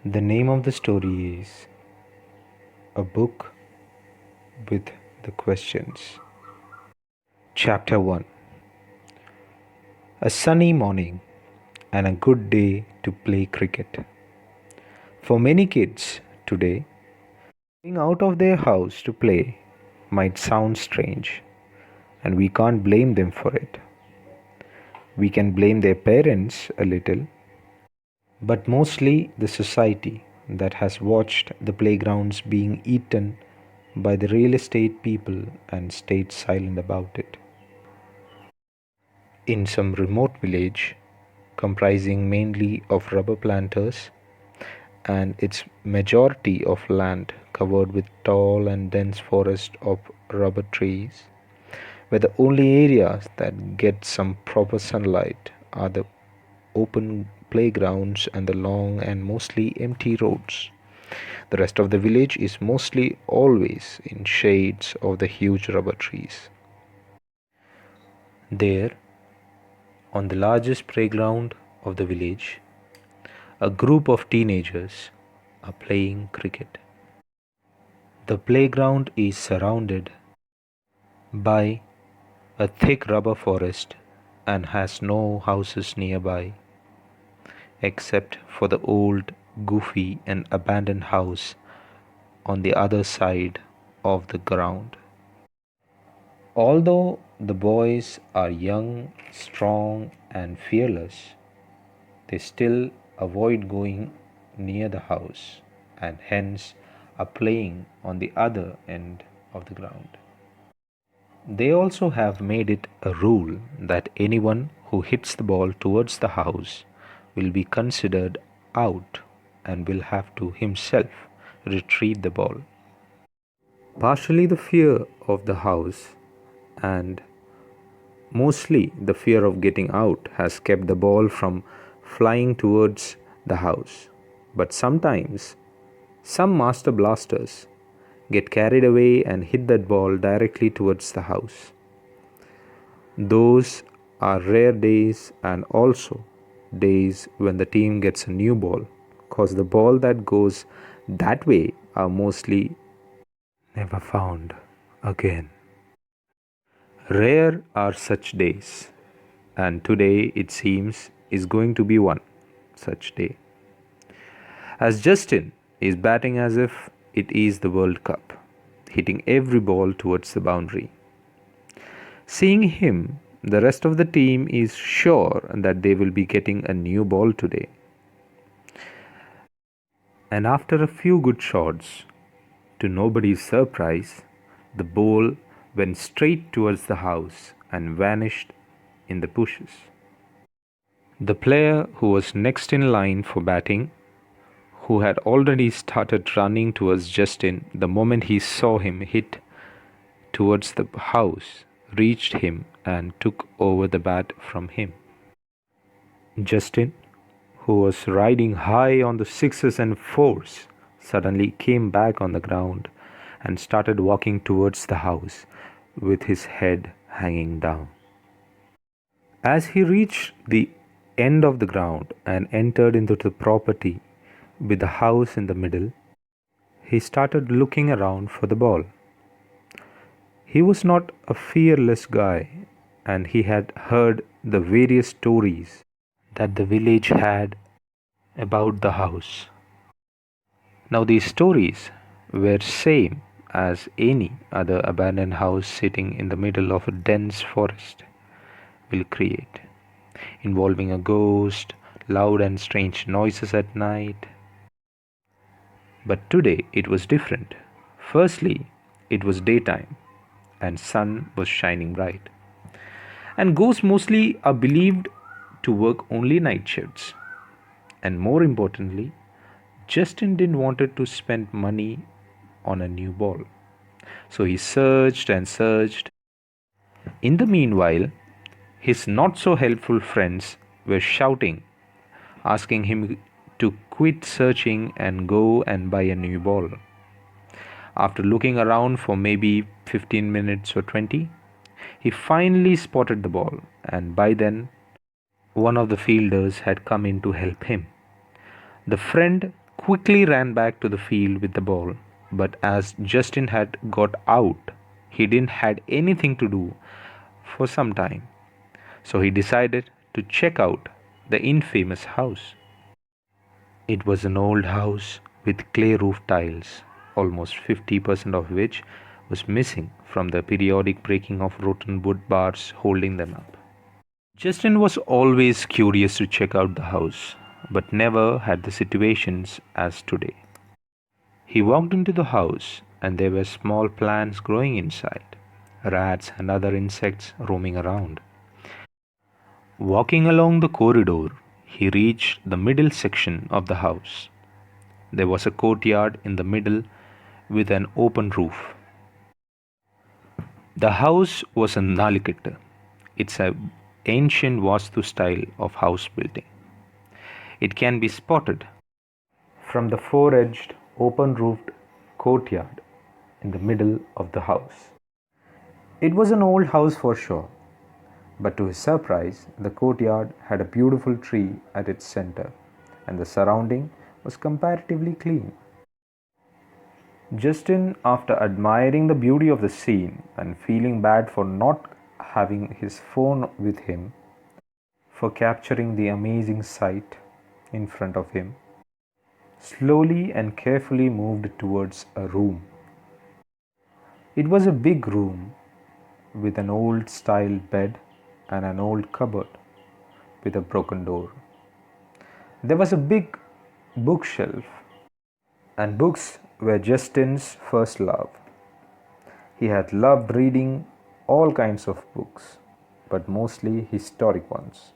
The name of the story is A Book with the Questions. Chapter 1. A sunny morning and a good day to play cricket. For many kids today, going out of their house to play might sound strange, and we can't blame them for it. We can blame their parents a little, but mostly the society that has watched the playgrounds being eaten by the real estate people and stayed silent about it. In some remote village, comprising mainly of rubber planters and its majority of land covered with tall and dense forest of rubber trees, where the only areas that get some proper sunlight are the open playgrounds and the long and mostly empty roads. The rest of the village is mostly always in shades of the huge rubber trees. There, on the largest playground of the village, a group of teenagers are playing cricket. The playground is surrounded by a thick rubber forest and has no houses nearby except for the old, goofy, and abandoned house on the other side of the ground. Although the boys are young, strong, and fearless, they still avoid going near the house and hence are playing on the other end of the ground. They also have made it a rule that anyone who hits the ball towards the house will be considered out and will have to himself retrieve the ball. Partially the fear of the house and mostly the fear of getting out has kept the ball from flying towards the house. But sometimes some master blasters get carried away and hit that ball directly towards the house. Those are rare days and also days when the team gets a new ball, because the ball that goes that way are mostly never found again. Rare are such days, and today it seems is going to be one such day. As Justin is batting as if it is the World Cup, hitting every ball towards the boundary. Seeing him, the rest of the team is sure that they will be getting a new ball today. And after a few good shots, to nobody's surprise, the ball went straight towards the house and vanished in the bushes. The player who was next in line for batting, who had already started running towards Justin the moment he saw him hit towards the house, reached him and took over the bat from him. Justin, who was riding high on the sixes and fours, suddenly came back on the ground and started walking towards the house with his head hanging down. As he reached the end of the ground and entered into the property with the house in the middle, he started looking around for the ball. He was not a fearless guy, and he had heard the various stories that the village had about the house. Now these stories were same as any other abandoned house sitting in the middle of a dense forest will create, involving a ghost, loud and strange noises at night. But today it was different. Firstly, it was daytime and sun was shining bright. And ghosts mostly are believed to work only night shifts. And more importantly, Justin didn't wanted to spend money on a new ball. So he searched and searched. In the meanwhile, his not so helpful friends were shouting, asking him to quit searching and go and buy a new ball. After looking around for maybe 15 minutes or 20, he finally spotted the ball, and by then, one of the fielders had come in to help him. The friend quickly ran back to the field with the ball, but as Justin had got out, he didn't had anything to do for some time. So he decided to check out the infamous house. It was an old house with clay roof tiles, almost 50% of which was missing from the periodic breaking of rotten wood bars holding them up. Justin was always curious to check out the house, but never had the situations as today. He walked into the house, and there were small plants growing inside, rats and other insects roaming around. Walking along the corridor, he reached the middle section of the house. There was a courtyard in the middle with an open roof. The house was a Nalikattu. It's an ancient Vastu style of house building. It can be spotted from the four-edged, open-roofed courtyard in the middle of the house. It was an old house for sure, but to his surprise, the courtyard had a beautiful tree at its center, and the surrounding was comparatively clean. Justin, after admiring the beauty of the scene and feeling bad for not having his phone with him for capturing the amazing sight in front of him, slowly and carefully moved towards a room. It was a big room with an old style bed and an old cupboard with a broken door. There was a big bookshelf, and books were Justin's first love. He had loved reading all kinds of books, but mostly historic ones,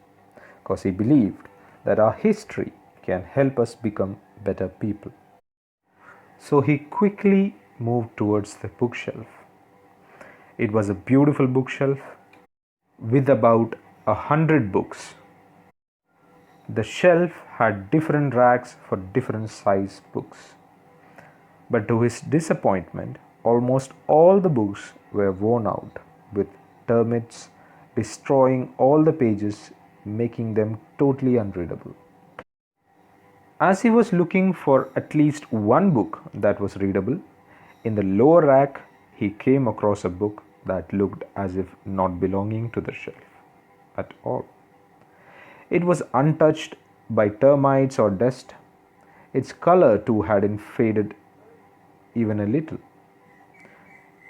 because he believed that our history can help us become better people. So he quickly moved towards the bookshelf. It was a beautiful bookshelf with about 100 books. The shelf had different racks for different size books. But to his disappointment, almost all the books were worn out, with termites destroying all the pages, making them totally unreadable. As he was looking for at least one book that was readable, in the lower rack he came across a book that looked as if not belonging to the shelf at all. It was untouched by termites or dust. Its color too hadn't faded even a little.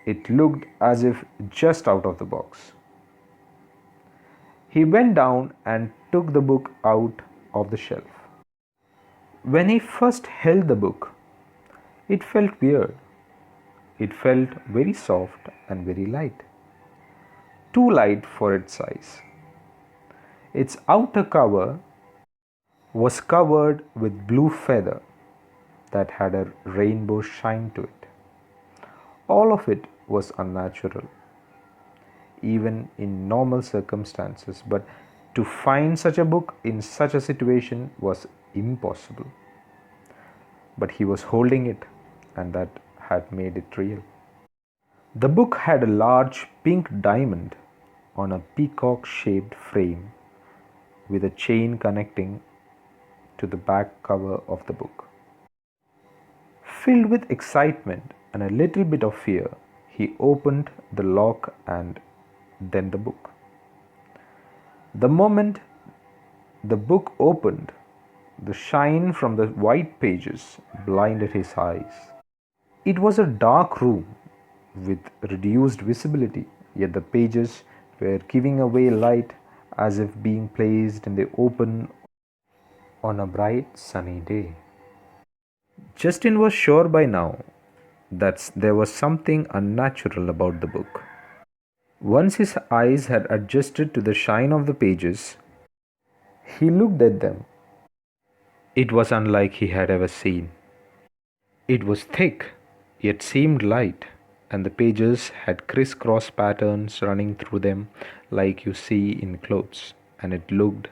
It looked as if just out of the box. He went down and took the book out of the shelf. When he first held the book, it felt weird. It felt very soft and very light. Too light for its size. Its outer cover was covered with blue feather that had a rainbow shine to it. All of it was unnatural, even in normal circumstances, but to find such a book in such a situation was impossible. But he was holding it, and that had made it real. The book had a large pink diamond on a peacock-shaped frame with a chain connecting to the back cover of the book. Filled with excitement and a little bit of fear, he opened the lock and then the book. The moment the book opened, the shine from the white pages blinded his eyes. It was a dark room with reduced visibility, yet the pages were giving away light as if being placed in the open on a bright sunny day. Justin was sure by now that there was something unnatural about the book. Once his eyes had adjusted to the shine of the pages, he looked at them. It was unlike he had ever seen. It was thick, yet seemed light, and the pages had criss-cross patterns running through them like you see in clothes, and it looked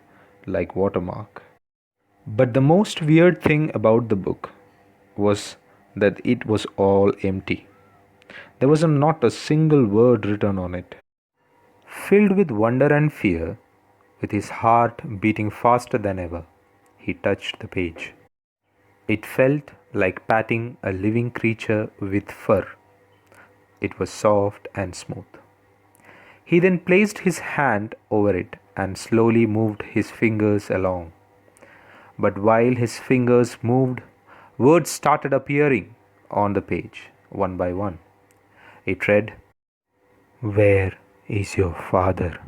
like watermark. But the most weird thing about the book was that it was all empty. There was not a single word written on it. Filled with wonder and fear, with his heart beating faster than ever, he touched the page. It felt like patting a living creature with fur. It was soft and smooth. He then placed his hand over it and slowly moved his fingers along. But while his fingers moved, words started appearing on the page, one by one. It read, "Where is your father?"